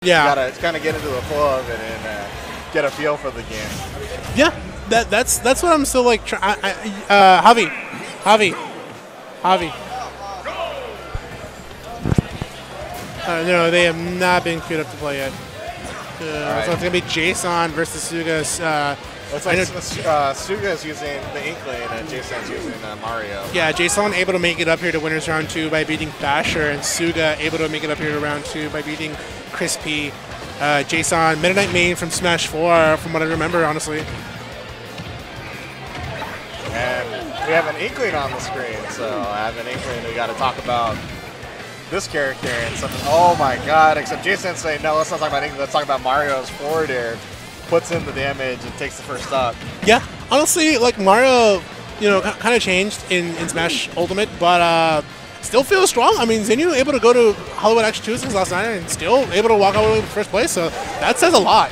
Yeah. You gotta kind of get into the flow of it and get a feel for the game. Yeah, that's what I'm still like. Javi. No, they have not been queued up to play yet. So it's gonna be Jason versus Suga's. Looks like Suga is using the Inkling and Jason's using Mario. Yeah, Jason able to make it up here to winners round 2 by beating Basher, and Suga able to make it up here to round 2 by beating Crispy. Jason, Meta Knight main from Smash 4, from what I remember, honestly. And we have an Inkling on the screen, so I have an Inkling. We got to talk about this character and something. Oh my God! Except Jason's saying no. Let's not talk about Inkling. Let's talk about Mario's forward air. Puts in the damage and takes the first stock. Yeah, honestly, like Mario, kind of changed in Smash Ultimate, but still feels strong. I mean, Xenu able to go to Hollywood Action Tuesdays last night and still able to walk out with first place, so that says a lot.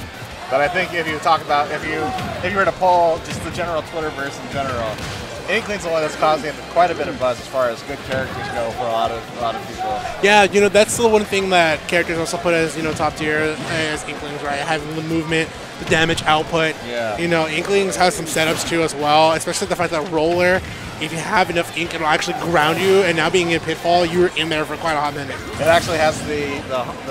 But I think if you talk about if you were to poll just the general Twitterverse in general, Inkling's the one that's causing quite a bit of buzz as far as good characters go for a lot of people. Yeah, that's the one thing that characters also put as top tier as Inklings, right? Having the movement, the damage output. Yeah. Inklings has some setups too as well, especially the fact that Roller, if you have enough ink, it'll actually ground you, and now being in Pitfall, you're in there for quite a hot minute. It actually has the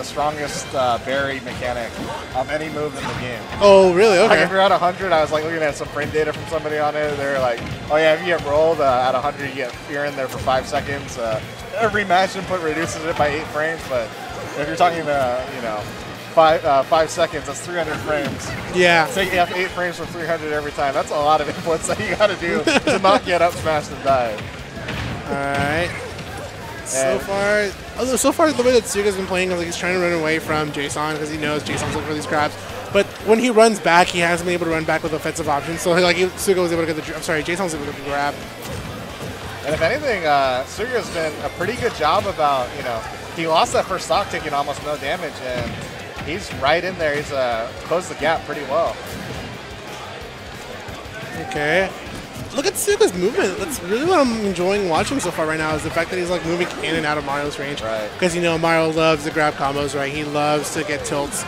strongest berry mechanic of any move in the game. Oh, really? Okay. Like if you're at 100, I was like looking at some frame data from somebody on it. They're like, oh yeah, if you get rolled at 100, you're in there for 5 seconds. Every match input reduces it by 8 frames, but if you're talking 5 seconds, that's 300 frames. Yeah. So you have 8 frames for 300 every time. That's a lot of inputs that you got to do to not get up smashed and die. All right. So far, the way that Suga's been playing is like he's trying to run away from Jason because he knows Jason's looking for these grabs. But when he runs back, he hasn't been able to run back with offensive options. So like Suga was able to get Jason was able to get the grab. And if anything, Suga's been a pretty good job about, he lost that first stock taking almost no damage, and he's right in there. He's closed the gap pretty well. Okay. Look at Suga's movement. That's really what I'm enjoying watching so far right now is the fact that he's like moving in and out of Mario's range. Right. Because, Mario loves the grab combos, right? He loves to get tilts,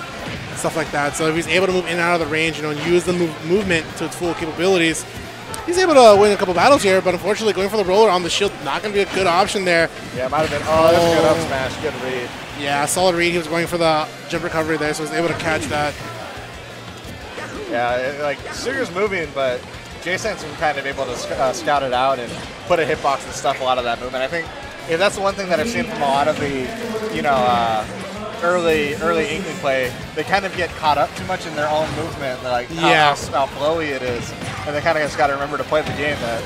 stuff like that. So if he's able to move in and out of the range, and use the movement to its full capabilities, he's able to win a couple battles here, but unfortunately going for the roller on the shield, not going to be a good option there. Yeah, it might have been, that's a good up smash, good read. Yeah, solid read. He was going for the jump recovery there, so he was able to catch that. Yeah, Suga's moving, but Jason's been kind of able to scout it out and put a hitbox and stuff a lot of that movement. I think that's the one thing that I've seen from a lot of the, early Inkling play. They kind of get caught up too much in their own movement, how flowy it is, and they kind of just got to remember to play the game. That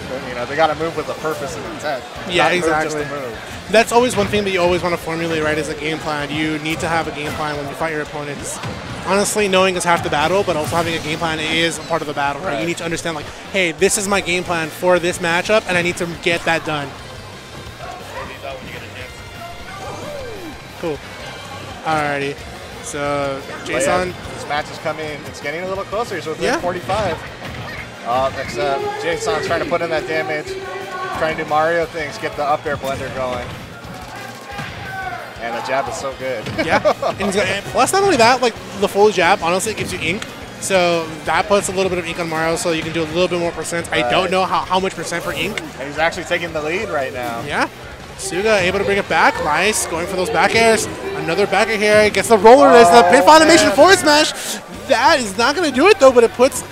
they got to move with a purpose and intent. Yeah, exactly. Just to move. That's always one thing that you always want to formulate, right? Is a game plan. You need to have a game plan when you fight your opponents. Honestly, knowing is half the battle, but also having a game plan is a part of the battle, right? You need to understand, hey, this is my game plan for this matchup, and I need to get that done. Cool. Alrighty. So, Jason. This match is coming. It's getting a little closer. So it's 45. Except Jason's trying to put in that damage, trying to do Mario things, get the up air blender going. And the jab is so good. Yeah. And plus, not only that, the full jab, honestly, gives you ink. So that puts a little bit of ink on Mario, so you can do a little bit more percent. Right. I don't know how much percent for ink. And he's actually taking the lead right now. Yeah. Suga able to bring it back. Nice. Going for those back airs. Another back air here. Gets the roller. There's the pinfall animation forward smash. That is not going to do it, though, but it puts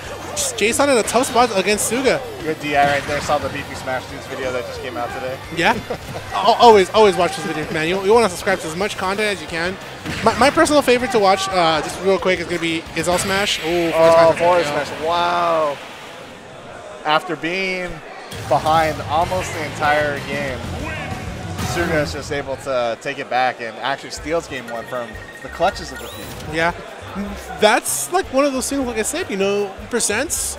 Jason in a tough spot against Suga. Good DI right there. Saw the BP Smash Dudes video that just came out today. Yeah. always watch this video, man. You want to subscribe to as much content as you can. My personal favorite to watch, just real quick, is going to be All Smash. Forward smash. Wow. After being behind almost the entire game, Suga is just able to take it back and actually steals game 1 from the clutches of defeat. Yeah. That's one of those things, like I said, percents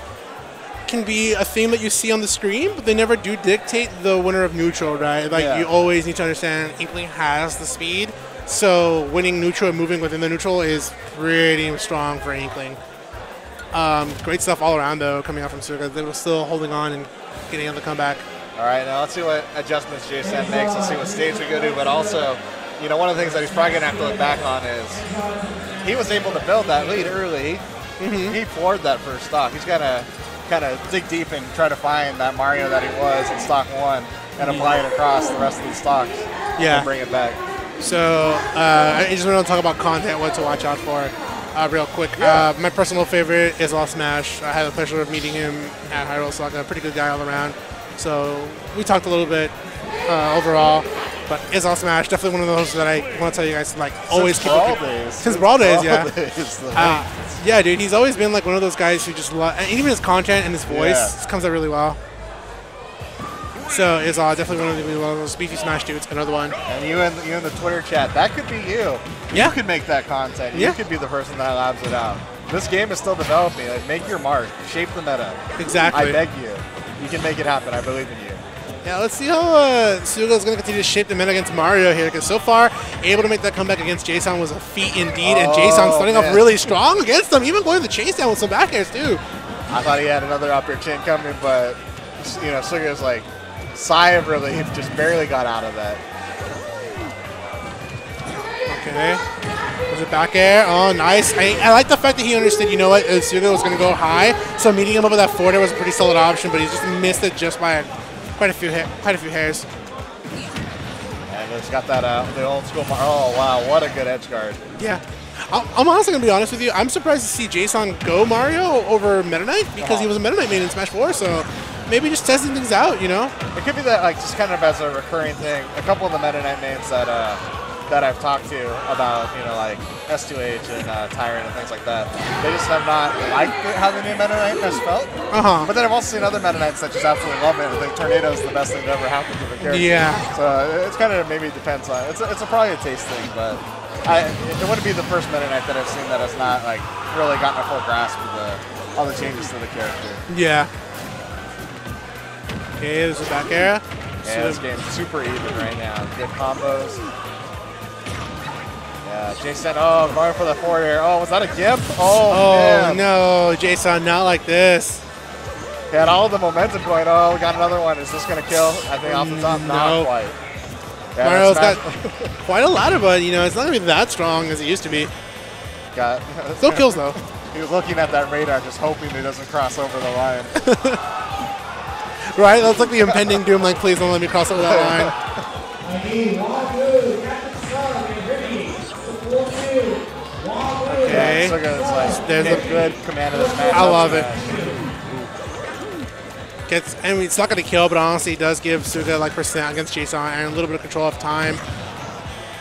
can be a thing that you see on the screen, but they never do dictate the winner of neutral, right? You always need to understand Inkling has the speed, so winning neutral and moving within the neutral is pretty strong for Inkling. Great stuff all around, though, coming out from Suga. They were still holding on and getting on the comeback. All right, now let's see what adjustments Jason makes. Let's see what stage we go to, but also, one of the things that he's probably going to have to look back on is he was able to build that lead early. He floored that first stock. He's got to kind of dig deep and try to find that Mario that he was in stock 1 and apply it across the rest of the stocks. Yeah. And bring it back. So I just want to talk about content, what to watch out for. Real quick, my personal favorite is All Smash. I had the pleasure of meeting him at Hyrule Saga. Pretty good guy all around. So we talked a little bit overall, but is All Smash definitely one of those that I want to tell you guys like always keep Brawl days. Since Brawl days, yeah. Days, Yeah, dude, he's always been like one of those guys who just love, and even his content and his voice just comes out really well. So is definitely one of those beefy Smash dudes. Another one. And you in the Twitter chat, that could be you. Yeah. You could make that content. Yeah. You could be the person that labs it out. This game is still developing. Like, make your mark. Shape the meta. Exactly. I beg you. You can make it happen. I believe in you. Yeah, let's see how Suga is going to continue to shape the meta against Mario here, because so far, able to make that comeback against Jason was a feat indeed, and Jason starting off really strong against them, even going to the chase down with some back airs too. I thought he had another up air chain coming, but you know, Suga's like sigh of relief, just barely got out of that. Okay, was it back air? Oh, nice. I like the fact that he understood, you know what, Suga was going to go high, so meeting him up with that forward air was a pretty solid option, but he just missed it just by quite a few hairs. And it's got that the old school. Oh wow, what a good edge guard. Yeah. I'm honestly going to be honest with you. I'm surprised to see Jason go Mario over Meta Knight because he was a Meta Knight main in Smash 4, so maybe just testing things out, you know? It could be that, like, just kind of as a recurring thing. A couple of the Meta Knight mains that I've talked to about, you know, like S2H and Tyrant and things like that, they just have not liked how the new Meta Knight has felt. But then I've also seen other Meta Knights that just absolutely love it. I think Tornado is the best thing that ever happened to the character. Yeah. So it's kind of maybe depends on it's probably a taste thing, but it wouldn't be the first Meta Knight that I've seen that has not like really gotten a full grasp of all the changes to the character. Yeah. Okay, there's a back air. Yeah, this game's super even right now. Good combos. Yeah, Jason, going for the forward air. Oh, was that a gimp? Oh, man. No, Jason, not like this. He had all the momentum going. Oh, we got another one. Is this going to kill? I think off the top, not quite. Yeah, Mario's got quite a ladder, but you know, it's not going to be that strong as it used to be. Still kills, though. He was looking at that radar, just hoping it doesn't cross over the line. Right? That's like the impending doom, like, please don't let me cross over that line. Okay. There's a good command of this match. I love it. I mean, it's not going to kill, but honestly, it does give Suga like percent against Jason and a little bit of control of time.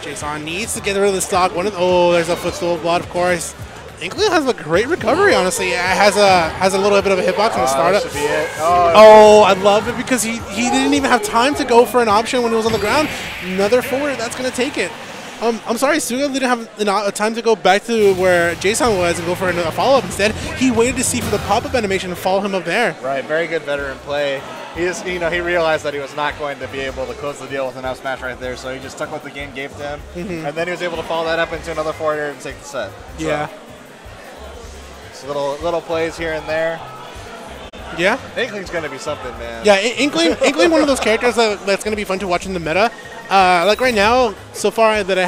Jason needs to get rid of the stock. There's a footstool of blood, of course. Inkling has a great recovery, honestly. It has a little bit of a hitbox in the startup. Should be it. I love it because he didn't even have time to go for an option when he was on the ground. Another forward, that's going to take it. I'm sorry, Suga didn't have time to go back to where Jason was and go for a follow-up. Instead, he waited to see for the pop-up animation and follow him up there. Right, very good veteran play. He realized that he was not going to be able to close the deal with an up smash right there, so he just took what the game gave to him, and then he was able to follow that up into another forward air and take the set. So, yeah. So little plays here and there. Yeah. Inkling's going to be something, man. Yeah, Inkling one of those characters that's going to be fun to watch in the meta. Like right now, so far that I